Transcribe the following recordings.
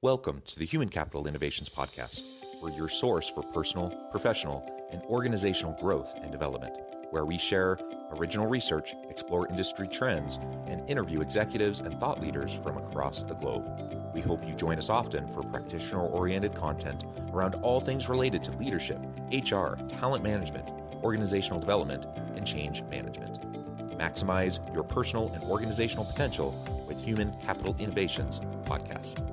Welcome to the Human Capital Innovations Podcast. We're your source for personal, professional, and organizational growth and development, where we share original research, explore industry trends, and interview executives and thought leaders from across the globe. We hope you join us often for practitioner-oriented content around all things related to leadership, HR, talent management, organizational development, and change management. Maximize your personal and organizational potential with Human Capital Innovations Podcast.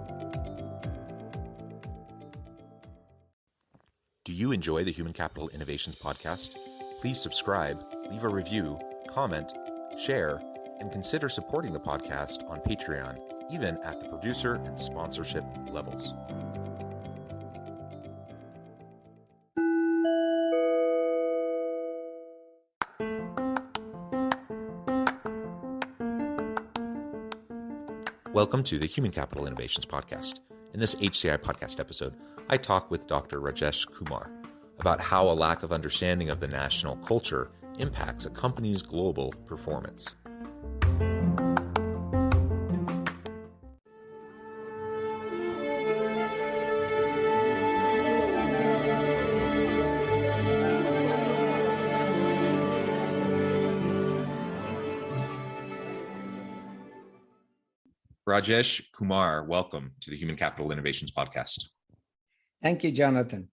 Do you enjoy the Human Capital Innovations Podcast? Please subscribe, leave a review, comment, share, and consider supporting the podcast on Patreon, even at the producer and sponsorship levels. Welcome to the Human Capital Innovations Podcast. In this HCI podcast episode, I talk with Dr. Rajesh Kumar about how a lack of understanding of the national culture impacts a company's global performance. Rajesh Kumar, welcome to the Human Capital Innovations Podcast. Thank you, Jonathan.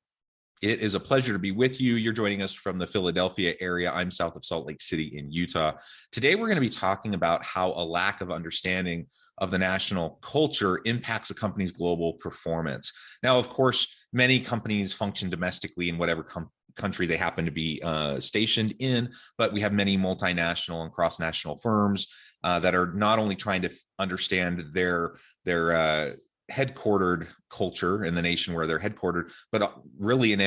It is a pleasure to be with you. You're joining us from the Philadelphia area. I'm south of Salt Lake City in Utah. Today, we're going to be talking about how a lack of understanding of the national culture impacts a company's global performance. Now, of course, many companies function domestically in whatever country they happen to be stationed in, but we have many multinational and cross-national firms that are not only trying to understand their headquartered culture in the nation where they're headquartered, but really in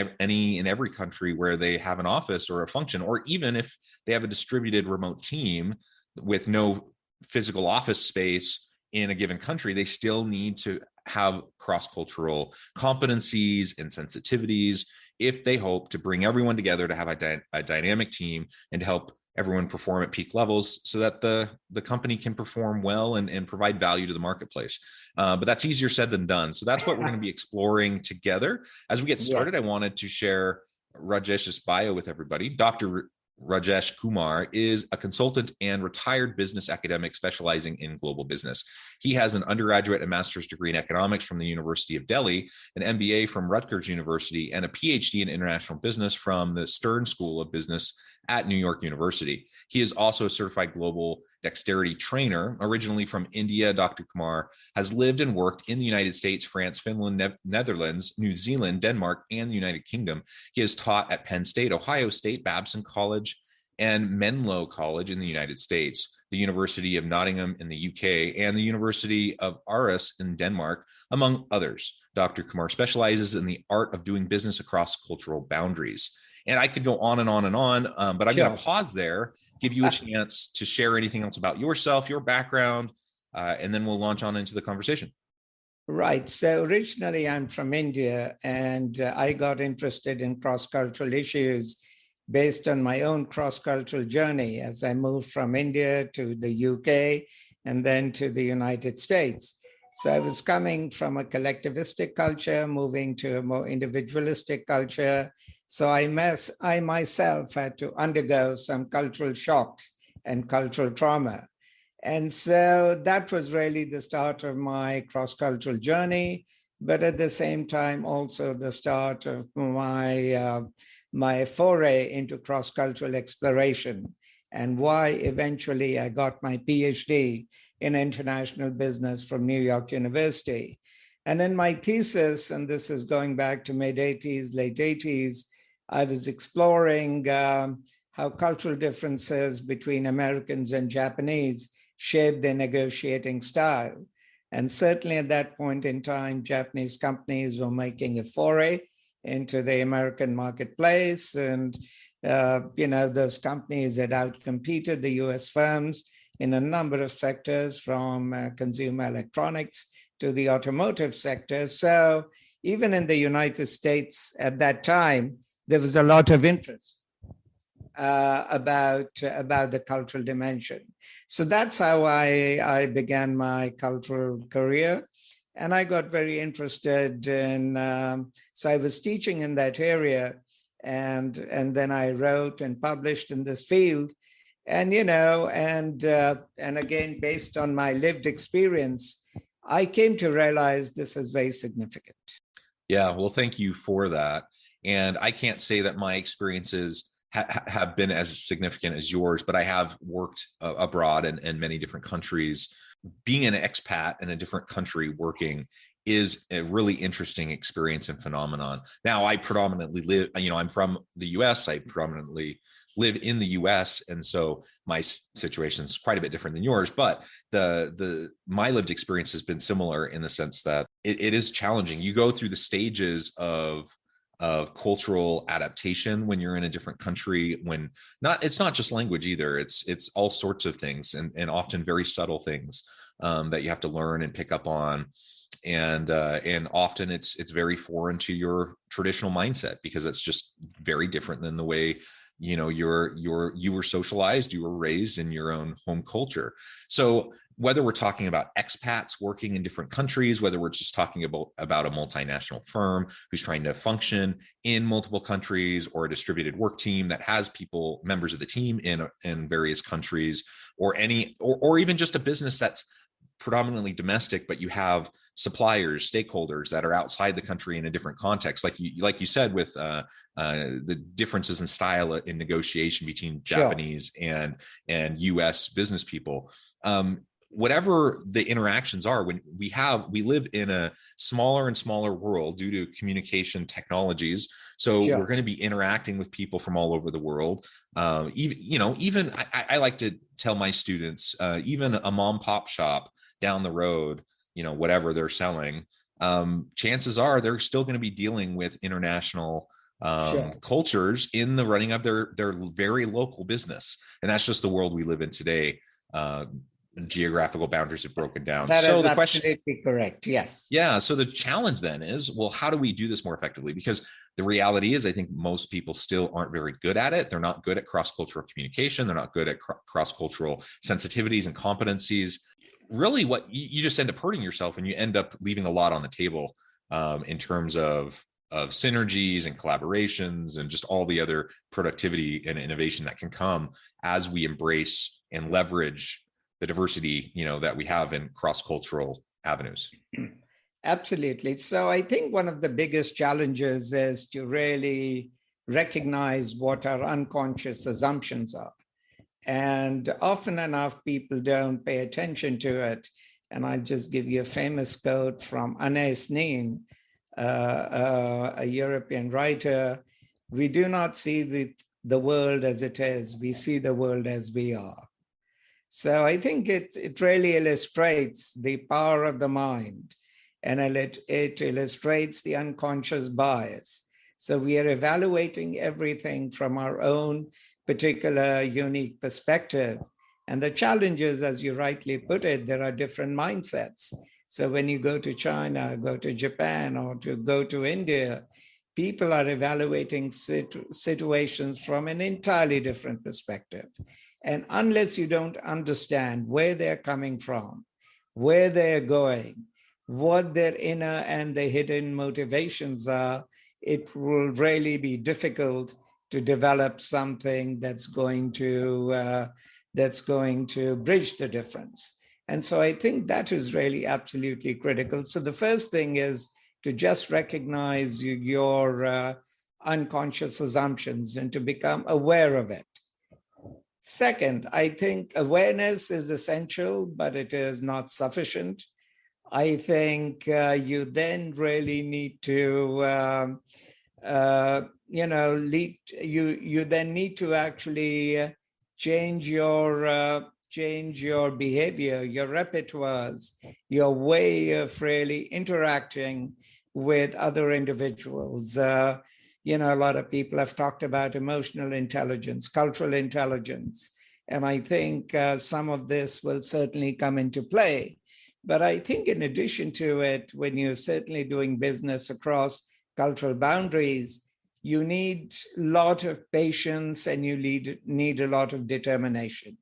every country where they have an office or a function, or even if they have a distributed remote team with no physical office space in a given country, they still need to have cross-cultural competencies and sensitivities if they hope to bring everyone together to have a dynamic team and to help everyone perform at peak levels so that the company can perform well and provide value to the marketplace. But that's easier said than done. So that's what we're going to be exploring together. As we get started, yes. I wanted to share Rajesh's bio with everybody. Dr. Rajesh Kumar is a consultant and retired business academic specializing in global business. He has an undergraduate and master's degree in economics from the University of Delhi, an MBA from Rutgers University, and a PhD in international business from the Stern School of Business at New York University. He is also a certified global dexterity trainer. Originally from India, Dr. Kumar has lived and worked in the United States, France, Finland, Netherlands, New Zealand, Denmark, and the United Kingdom. He has taught at Penn State, Ohio State, Babson College, and Menlo College in the United States, the University of Nottingham in the UK, and the University of Aarhus in Denmark, among others. Dr. Kumar specializes in the art of doing business across cultural boundaries. And I could go on and on and on, but I'm going to pause there, give you a chance to share anything else about yourself, your background, and then we'll launch on into the conversation. Right. So originally I'm from India, and I got interested in cross-cultural issues based on my own cross-cultural journey as I moved from India to the UK and then to the United States. So I was coming from a collectivistic culture, moving to a more individualistic culture. So I myself had to undergo some cultural shocks and cultural trauma. And so that was really the start of my cross-cultural journey, but at the same time, also the start of my foray into cross-cultural exploration and why eventually I got my PhD in international business from New York University. And in my thesis, and this is going back to mid-80s, late 80s, I was exploring how cultural differences between Americans and Japanese shaped their negotiating style. And certainly at that point in time, Japanese companies were making a foray into the American marketplace. And, those companies had outcompeted the US firms in a number of sectors, from consumer electronics to the automotive sector. So even in the United States at that time, there was a lot of interest about the cultural dimension. So that's how I began my cultural career. And I got very interested in, so I was teaching in that area, and then I wrote and published in this field. And, and again, based on my lived experience, I came to realize this is very significant. Yeah, well, thank you for that. And I can't say that my experiences have been as significant as yours, but I have worked abroad in many different countries. Being an expat in a different country working is a really interesting experience and phenomenon. Now, I predominantly live, I'm from the US. I predominantly live in the US. And so my situation is quite a bit different than yours, but my lived experience has been similar in the sense that it is challenging. You go through the stages of cultural adaptation when you're in a different country, when it's not just language either. It's all sorts of things, and often very subtle things that you have to learn and pick up on. And often it's very foreign to your traditional mindset, because it's just very different than the way you were socialized, you were raised in your own home culture. So whether we're talking about expats working in different countries, whether we're just talking about a multinational firm who's trying to function in multiple countries, or a distributed work team that has members of the team in various countries, or even just a business that's predominantly domestic, but you have suppliers, stakeholders that are outside the country in a different context, like you said, with the differences in style in negotiation between Japanese and US business people. Whatever the interactions are, when we live in a smaller and smaller world due to communication technologies. So we're going to be interacting with people from all over the world. Even I like to tell my students, even a mom pop shop down the road, whatever they're selling, chances are they're still going to be dealing with international cultures in the running of their very local business. And that's just the world we live in today. Geographical boundaries have broken down. That is absolutely correct. Yes. Yeah. So the challenge then is, well, how do we do this more effectively? Because the reality is, I think most people still aren't very good at it. They're not good at cross-cultural communication. They're not good at cross-cultural sensitivities and competencies. Really, what you just end up hurting yourself, and you end up leaving a lot on the table in terms of synergies and collaborations and just all the other productivity and innovation that can come as we embrace and leverage the diversity, that we have in cross-cultural avenues. Absolutely. So I think one of the biggest challenges is to really recognize what our unconscious assumptions are. And often enough, people don't pay attention to it. And I'll just give you a famous quote from Anais Nin, a European writer. We do not see the world as it is. We see the world as we are. So I think it really illustrates the power of the mind, and it illustrates the unconscious bias. So we are evaluating everything from our own particular unique perspective. And the challenge is, as you rightly put it, there are different mindsets. So when you go to China, go to Japan, or go to India, people are evaluating situations from an entirely different perspective. And unless you don't understand where they're coming from, where they're going, what their inner and the hidden motivations are, it will really be difficult to develop something that's going to bridge the difference. And so I think that is really absolutely critical. So the first thing is to just recognize your unconscious assumptions and to become aware of it. Second, I think awareness is essential, but it is not sufficient. I think you then really need to, you then need to actually change your behavior, your repertoires, your way of really interacting with other individuals. A lot of people have talked about emotional intelligence, cultural intelligence, and I think some of this will certainly come into play. But I think in addition to it, when you're certainly doing business across cultural boundaries, you need a lot of patience and you need a lot of determination,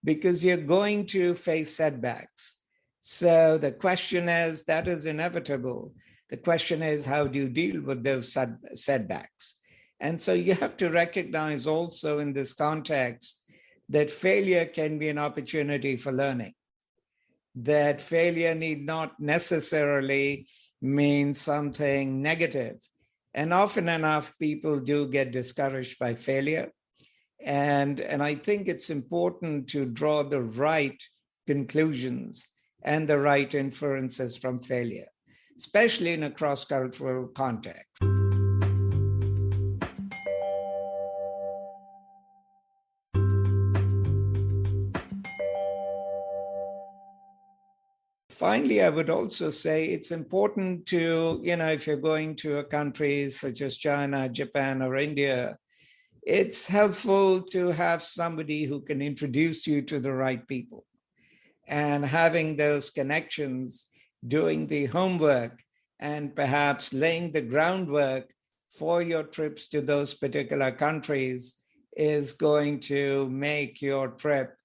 because you're going to face setbacks. So the question is, that is inevitable. The question is, how do you deal with those setbacks? And so you have to recognize also in this context that failure can be an opportunity for learning, that failure need not necessarily mean something negative. And often enough, people do get discouraged by failure. And I think it's important to draw the right conclusions and the right inferences from failure, especially in a cross-cultural context. Finally, I would also say it's important to, if you're going to a country such as China, Japan, or India, it's helpful to have somebody who can introduce you to the right people. And having those connections, doing the homework, and perhaps laying the groundwork for your trips to those particular countries is going to make your trip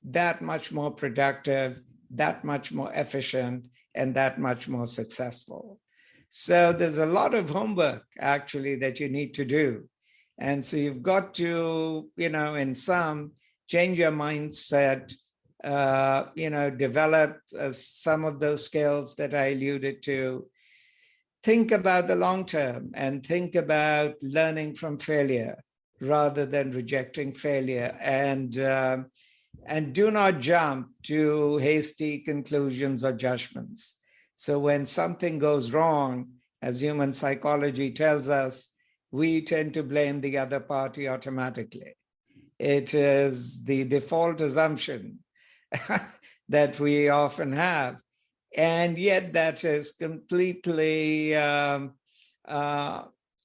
that much more productive, that much more efficient, and that much more successful. So there's a lot of homework actually that you need to do. And so you've got to, in some, change your mindset, develop some of those skills that I alluded to. Think about the long term and think about learning from failure rather than rejecting failure. And do not jump to hasty conclusions or judgments. So when something goes wrong, as human psychology tells us, we tend to blame the other party automatically. It is the default assumption that we often have. And yet that is completely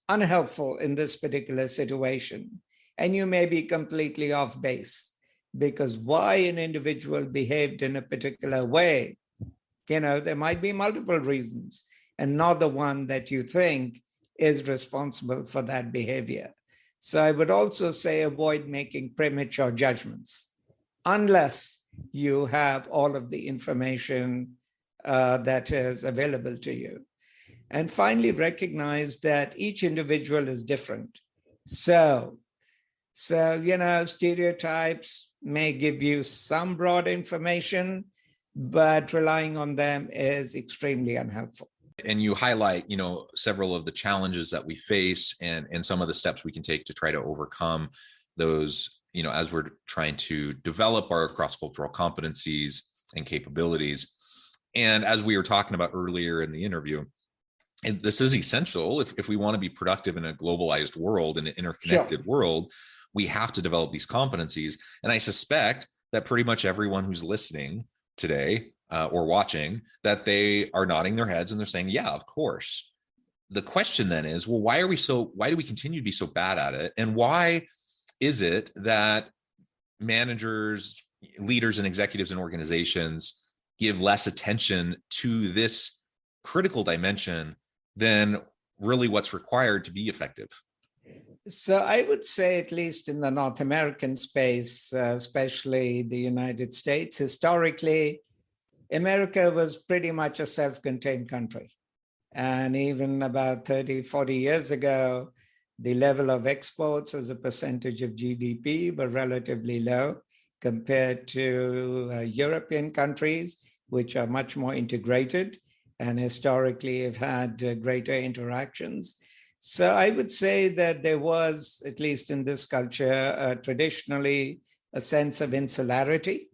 unhelpful in this particular situation. And you may be completely off base, because why an individual behaved in a particular way, there might be multiple reasons, and not the one that you think is responsible for that behavior. So I would also say avoid making premature judgments unless you have all of the information that is available to you. And finally, recognize that each individual is different. So stereotypes may give you some broad information, but relying on them is extremely unhelpful. And you highlight, several of the challenges that we face and some of the steps we can take to try to overcome those, as we're trying to develop our cross-cultural competencies and capabilities. And as we were talking about earlier in the interview, and this is essential if we want to be productive in a globalized world, in an interconnected world, we have to develop these competencies. And I suspect that pretty much everyone who's listening today or watching, that they are nodding their heads and they're saying, yeah, of course. The question then is, well, why do we continue to be so bad at it? And why is it that managers, leaders, and executives in organizations give less attention to this critical dimension than really what's required to be effective? So I would say, at least in the North American space, especially the United States, historically, America was pretty much a self-contained country. And even about 30, 40 years ago, the level of exports as a percentage of GDP were relatively low compared to European countries, which are much more integrated and historically have had greater interactions. So I would say that there was, at least in this culture, traditionally a sense of insularity.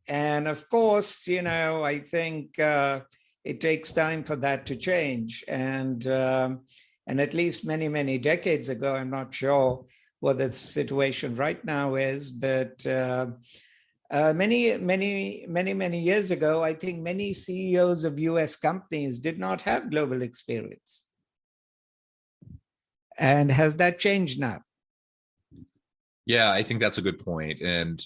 And of course, I think it takes time for that to change. And at least many, many decades ago, I'm not sure what the situation right now is, but many, many, many, many years ago, I think many CEOs of US companies did not have global experience. And has that changed now? Yeah, I think that's a good point. And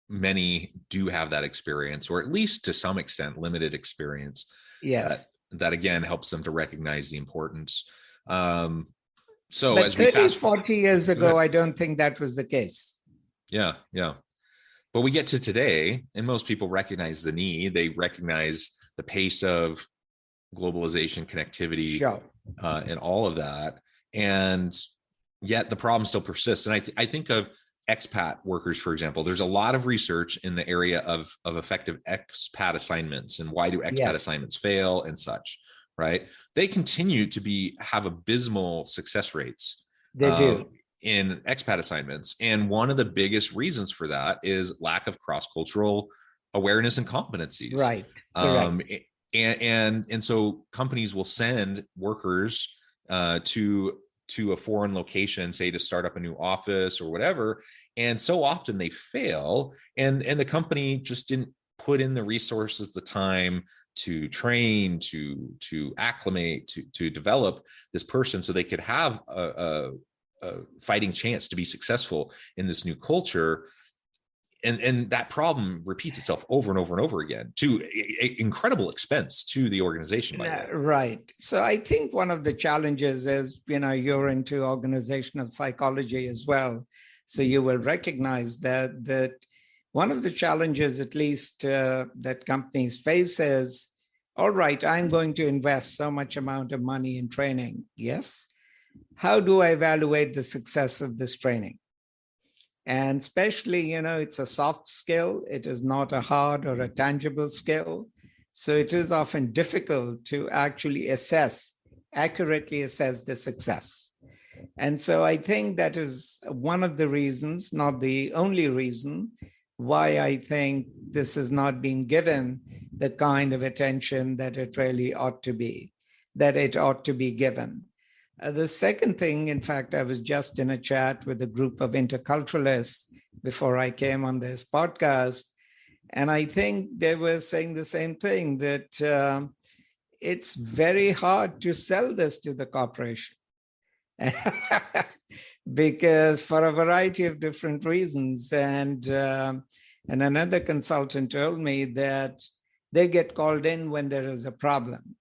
many do have that experience, or at least to some extent, limited experience. Yes. That again helps them to recognize the importance. So but as we 30, 40 years ago, I don't think that was the case. Yeah. But we get to today, and most people recognize the need. They recognize the pace of globalization, connectivity, Sure. and all of that. And yet the problem still persists. And I think of expat workers, for example. There's a lot of research in the area of effective expat assignments and why do expat Yes. assignments fail and such, right? They continue to have abysmal success rates. They do. In expat assignments. And one of the biggest reasons for that is lack of cross-cultural awareness and competencies. Right. Correct. And so companies will send workers to a foreign location, say to start up a new office or whatever. And so often they fail. And the company just didn't put in the resources, the time to train, to acclimate, to develop this person so they could have a fighting chance to be successful in this new culture. And that problem repeats itself over and over and over again to incredible expense to the organization. Right. So I think one of the challenges is, you're into organizational psychology as well. So you will recognize that one of the challenges, at least that companies face is, all right, I'm going to invest so much amount of money in training. Yes. How do I evaluate the success of this training? And especially, it's a soft skill. It is not a hard or a tangible skill. So it is often difficult to actually accurately assess the success. And so I think that is one of the reasons, not the only reason, why I think this is not being given the kind of attention that it really ought to be, given. The second thing, in fact, I was just in a chat with a group of interculturalists before I came on this podcast, and I think they were saying the same thing, that it's very hard to sell this to the corporation because for a variety of different reasons. And another consultant told me that they get called in when there is a problem.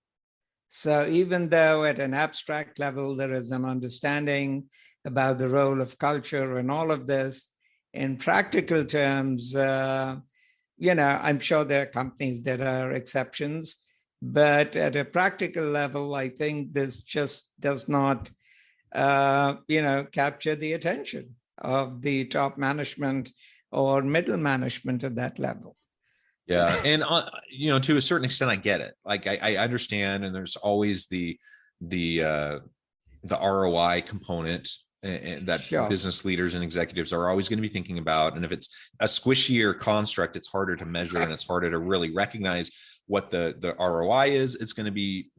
So even though at an abstract level, there is an understanding about the role of culture and all of this, in practical terms, I'm sure there are companies that are exceptions, but at a practical level, I think this just does not, capture the attention of the top management or middle management at that level. Yeah. And, to a certain extent, I get it. Like I understand. And there's always the ROI component and that Sure. business leaders and executives are always going to be thinking about. And if it's a squishier construct, it's harder to measure and it's harder to really recognize what the ROI is. It's going to be,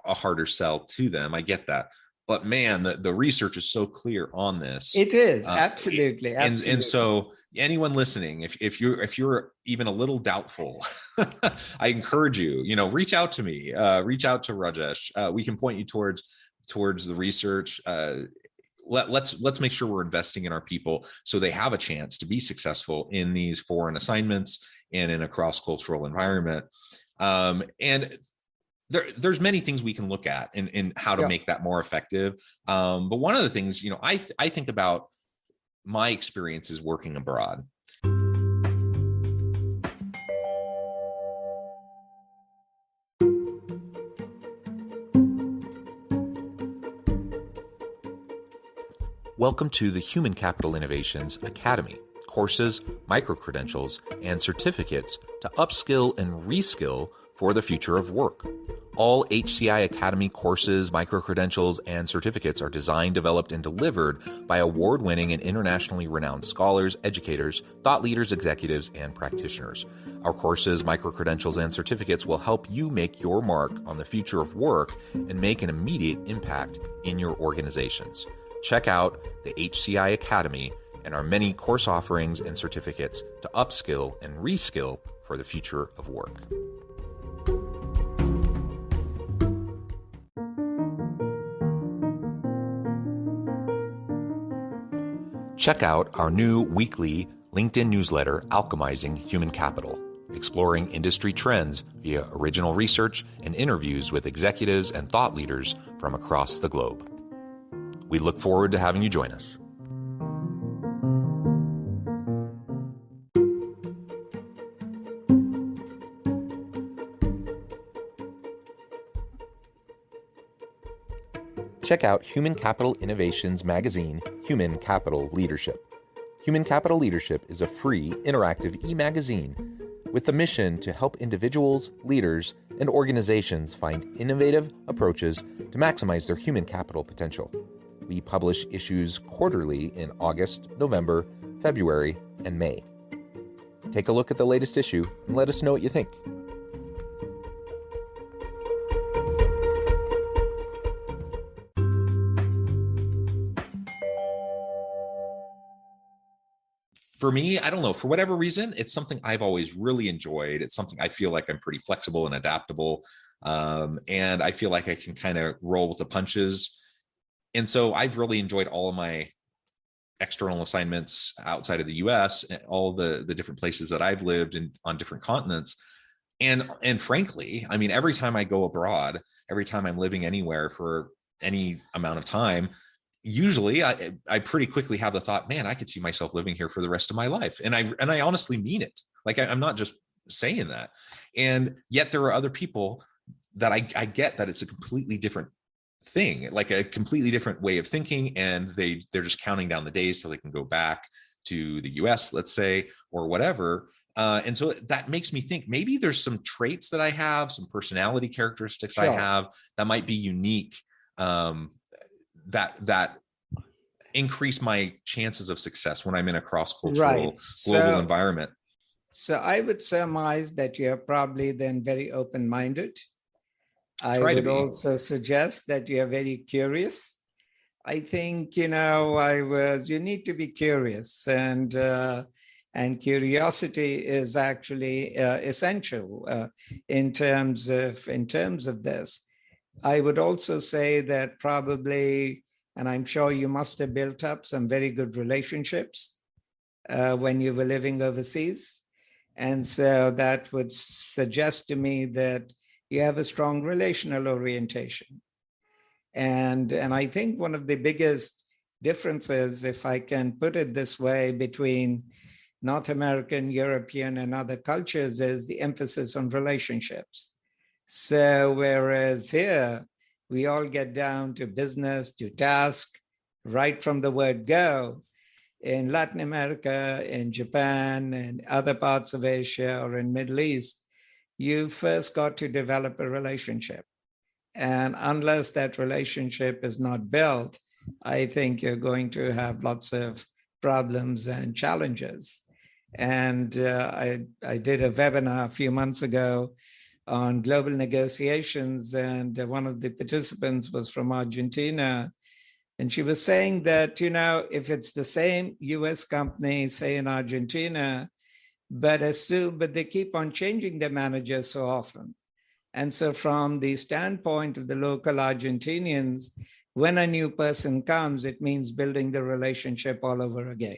a harder sell to them. I get that. But man, the research is so clear on this. It is absolutely. And so anyone listening, if you're even a little doubtful, I encourage you, reach out to me, reach out to Rajesh. We can point you towards the research. Let's make sure we're investing in our people so they have a chance to be successful in these foreign assignments and in a cross-cultural environment. And there's many things we can look at in how to make that more effective. But one of the things, I think about my experiences working abroad. Welcome to the Human Capital Innovations Academy. Courses, micro-credentials, and certificates to upskill and reskill for the future of work. All HCI Academy courses, micro-credentials, and certificates are designed, developed, and delivered by award-winning and internationally renowned scholars, educators, thought leaders, executives, and practitioners. Our courses, micro-credentials, and certificates will help you make your mark on the future of work and make an immediate impact in your organizations. Check out the HCI Academy and our many course offerings and certificates to upskill and reskill for the future of work. Check out our new weekly LinkedIn newsletter, Alchemizing Human Capital, exploring industry trends via original research and interviews with executives and thought leaders from across the globe. We look forward to having you join us. Check out Human Capital Innovations magazine, Human Capital Leadership. Human Capital Leadership is a free, interactive e-magazine with the mission to help individuals, leaders, and organizations find innovative approaches to maximize their human capital potential. We publish issues quarterly in August, November, February, and May. Take a look at the latest issue and let us know what you think. For me, I don't know, for whatever reason, it's something I've always really enjoyed. It's something I feel like I'm pretty flexible and adaptable. And I feel like I can kind of roll with the punches. And so I've really enjoyed all of my external assignments outside of the US and all the different places that I've lived in on different continents. And frankly, I mean, every time I go abroad, every time I'm living anywhere for any amount of time, usually I pretty quickly have the thought, man, I could see myself living here for the rest of my life. And I honestly mean it. Like I'm not just saying that. And yet there are other people that I get that it's a completely different thing, like a completely different way of thinking. And they're just counting down the days so they can go back to the US, let's say, or whatever. And so that makes me think maybe there's some traits that I have, some personality characteristics I have that might be unique, that increase my chances of success when I'm in a cross-cultural global environment. So I would surmise that you're probably then very open-minded. I would also suggest that you're very curious. I think, you need to be curious, and curiosity is actually essential in terms of this. I would also say that probably, and I'm sure you must have built up some very good relationships when you were living overseas. And so that would suggest to me that you have a strong relational orientation. And I think one of the biggest differences, if I can put it this way, between North American, European, and other cultures is the emphasis on relationships. So whereas here, we all get down to business, to task, right from the word go. In Latin America, in Japan, and other parts of Asia, or in Middle East, you first got to develop a relationship. And unless that relationship is not built, I think you're going to have lots of problems and challenges. And I did a webinar a few months ago on global negotiations, and one of the participants was from Argentina. And she was saying that, if it's the same US company, say in Argentina, but they keep on changing their managers so often. And so from the standpoint of the local Argentinians, when a new person comes, it means building the relationship all over again.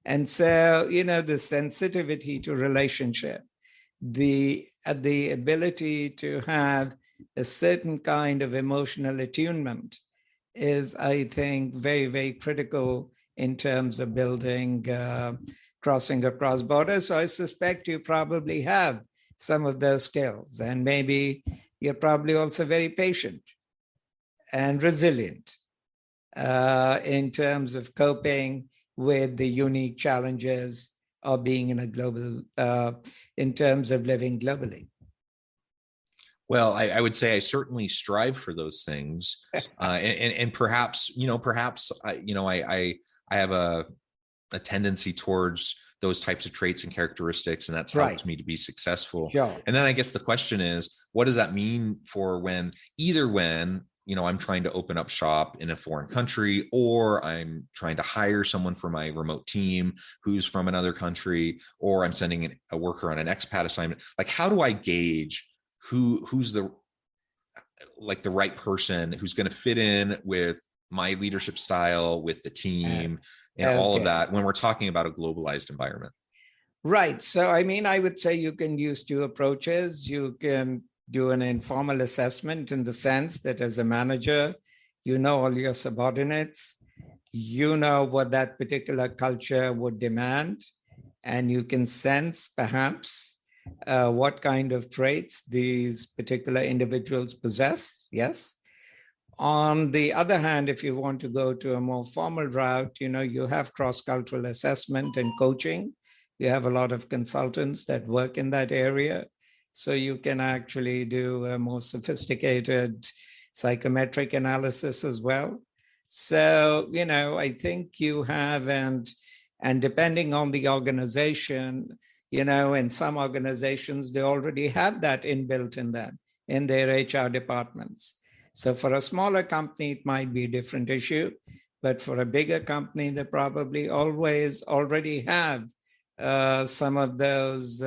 And so, the sensitivity to relationship, the ability to have a certain kind of emotional attunement is, I think, very, very critical in terms of building, crossing across borders. So I suspect you probably have some of those skills, and maybe you're probably also very patient and resilient in terms of coping with the unique challenges of being in a global, in terms of living globally. Well, I would say I certainly strive for those things, and perhaps I have a tendency towards those types of traits and characteristics, and that's helped me to be successful. Sure. And then I guess the question is, what does that mean for when I'm trying to open up shop in a foreign country, or I'm trying to hire someone for my remote team who's from another country, or I'm sending a worker on an expat assignment? Like, how do I gauge who's the right person who's going to fit in with my leadership style, with the team, and all of that when we're talking about a globalized environment? Right. So, I would say you can use two approaches. You can do an informal assessment in the sense that as a manager, you know all your subordinates, you know what that particular culture would demand, and you can sense perhaps what kind of traits these particular individuals possess. Yes. On the other hand, if you want to go to a more formal route, you have cross-cultural assessment and coaching. You have a lot of consultants that work in that area. So you can actually do a more sophisticated psychometric analysis as well. So, I think you have, and depending on the organization, in some organizations, they already have that inbuilt in them, in their HR departments. So for a smaller company, it might be a different issue, but for a bigger company, they probably already have some of those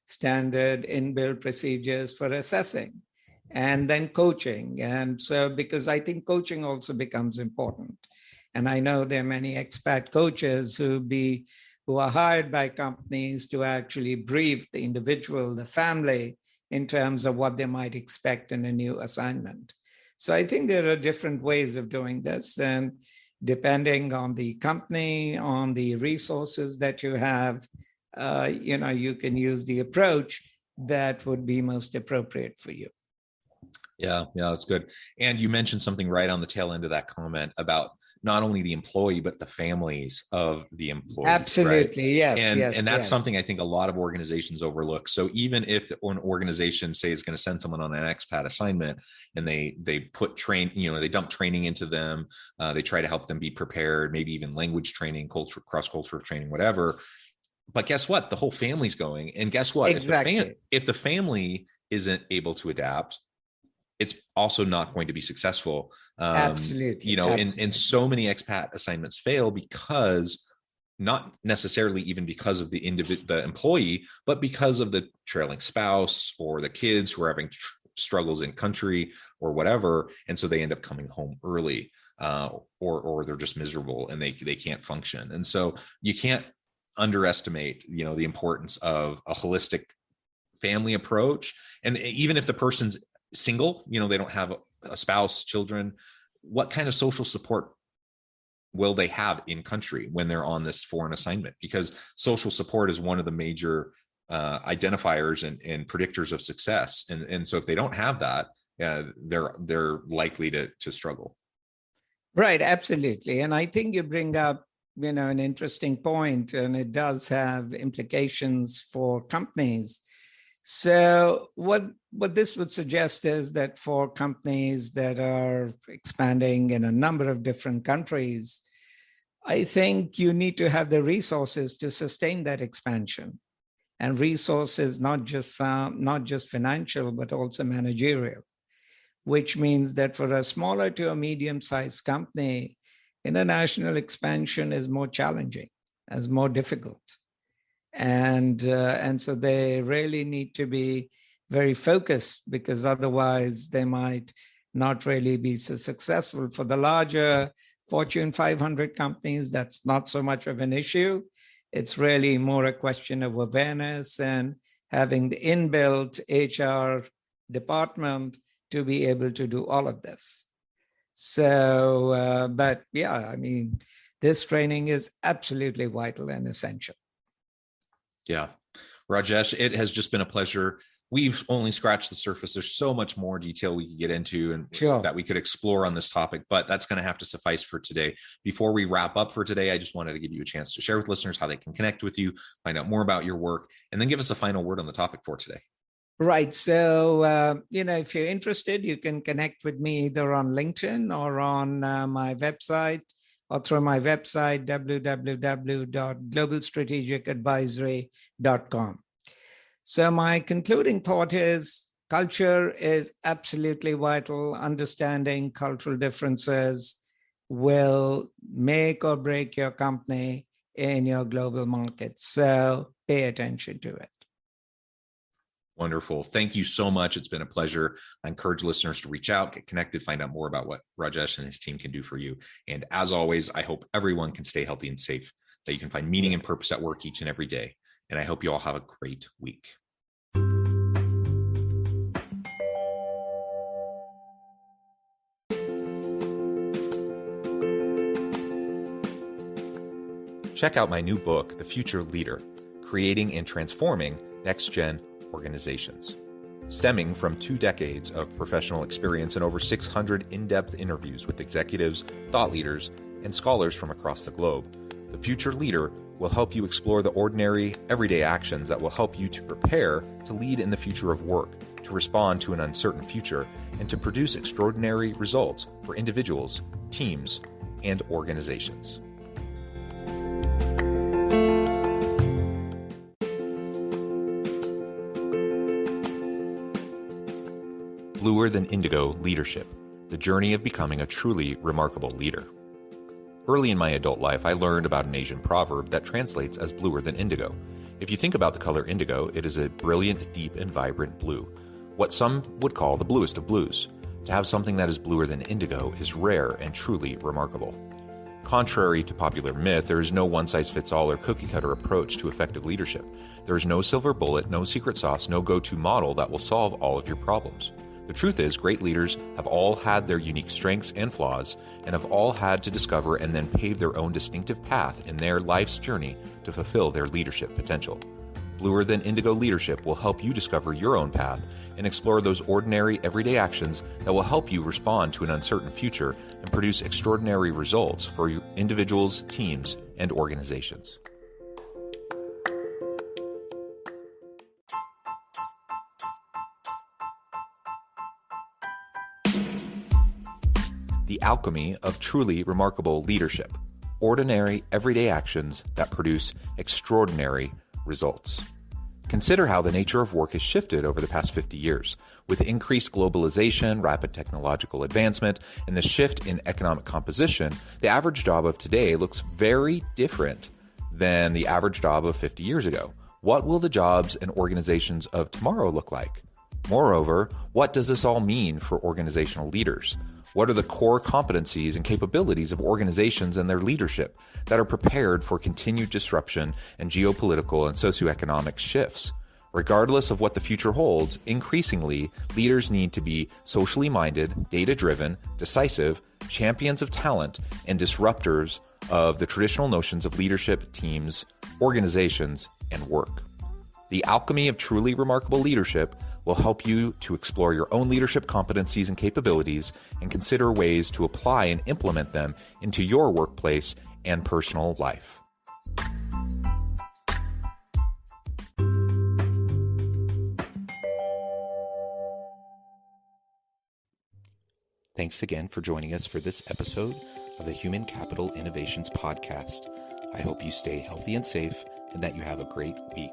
standard inbuilt procedures for assessing and then coaching. And so, because I think coaching also becomes important. And I know there are many expat coaches who are hired by companies to actually brief the individual, the family, in terms of what they might expect in a new assignment. So I think there are different ways of doing this, and depending on the company, on the resources that you have, you can use the approach that would be most appropriate for you. Yeah, that's good. And you mentioned something right on the tail end of that comment about not only the employee, but the families of the employees. Absolutely. Right? Yes. And that's something I think a lot of organizations overlook. So even if an organization, say, is going to send someone on an expat assignment and they put they dump training into them, they try to help them be prepared, maybe even language training, cross-cultural training, whatever. But guess what? The whole family's going. And guess what? Exactly. If the family isn't able to adapt, it's also not going to be successful. Absolutely. And so many expat assignments fail because, not necessarily even because of the employee, but because of the trailing spouse or the kids who are having struggles in country or whatever. And so they end up coming home early, or they're just miserable and they can't function. And so you can't underestimate, the importance of a holistic family approach. And even if the person's single, they don't have a spouse, children, what kind of social support will they have in country when they're on this foreign assignment? Because social support is one of the major identifiers and predictors of success. And so if they don't have that, they're likely to struggle. Right, absolutely. And I think you bring up, an interesting point, and it does have implications for companies. So what this would suggest is that for companies that are expanding in a number of different countries, I think you need to have the resources to sustain that expansion, and resources not just financial, but also managerial, which means that for a smaller to a medium-sized company, international expansion is more challenging, is more difficult. And so they really need to be very focused, because otherwise they might not really be so successful. For the larger Fortune 500 companies, that's not so much of an issue. It's really more a question of awareness and having the inbuilt HR department to be able to do all of this. So, but yeah, this training is absolutely vital and essential. Yeah. Rajesh, it has just been a pleasure. We've only scratched the surface. There's so much more detail we could get into and that we could explore on this topic, but that's going to have to suffice for today. Before we wrap up for today, I just wanted to give you a chance to share with listeners how they can connect with you, find out more about your work, and then give us a final word on the topic for today. Right. So, if you're interested, you can connect with me either on LinkedIn or on my website, or through my website, www.globalstrategicadvisory.com. So my concluding thought is culture is absolutely vital. Understanding cultural differences will make or break your company in your global market. So pay attention to it. Wonderful. Thank you so much. It's been a pleasure. I encourage listeners to reach out, get connected, find out more about what Rajesh and his team can do for you. And as always, I hope everyone can stay healthy and safe, that you can find meaning and purpose at work each and every day. And I hope you all have a great week. Check out my new book, The Future Leader: Creating and Transforming Next-Gen Organizations. stemming from 2 decades of professional experience and over 600 in-depth interviews with executives, thought leaders, and scholars from across the globe. The Future Leader will help you explore the ordinary, everyday actions that will help you to prepare to lead in the future of work, to respond to an uncertain future, and to produce extraordinary results for individuals, teams, and organizations. Bluer Than Indigo Leadership, the journey of becoming a truly remarkable leader. Early in my adult life, I learned about an Asian proverb that translates as bluer than indigo. If you think about the color indigo, it is a brilliant, deep, and vibrant blue, what some would call the bluest of blues. To have something that is bluer than indigo is rare and truly remarkable. Contrary to popular myth, there is no one-size-fits-all or cookie-cutter approach to effective leadership. There is no silver bullet, no secret sauce, no go-to model that will solve all of your problems. The truth is, great leaders have all had their unique strengths and flaws, and have all had to discover and then pave their own distinctive path in their life's journey to fulfill their leadership potential. Bluer Than Indigo Leadership will help you discover your own path and explore those ordinary, everyday actions that will help you respond to an uncertain future and produce extraordinary results for your individuals, teams, and organizations. The alchemy of truly remarkable leadership. Ordinary, everyday actions that produce extraordinary results. Consider how the nature of work has shifted over the past 50 years. With increased globalization, rapid technological advancement, and the shift in economic composition, the average job of today looks very different than the average job of 50 years ago. What will the jobs and organizations of tomorrow look like? Moreover, what does this all mean for organizational leaders? What are the core competencies and capabilities of organizations and their leadership that are prepared for continued disruption and geopolitical and socioeconomic shifts? Regardless of what the future holds, increasingly, leaders need to be socially minded, data-driven, decisive, champions of talent, and disruptors of the traditional notions of leadership, teams, organizations, and work. The alchemy of truly remarkable leadership will help you to explore your own leadership competencies and capabilities and consider ways to apply and implement them into your workplace and personal life. Thanks again for joining us for this episode of the Human Capital Innovations Podcast. I hope you stay healthy and safe and that you have a great week.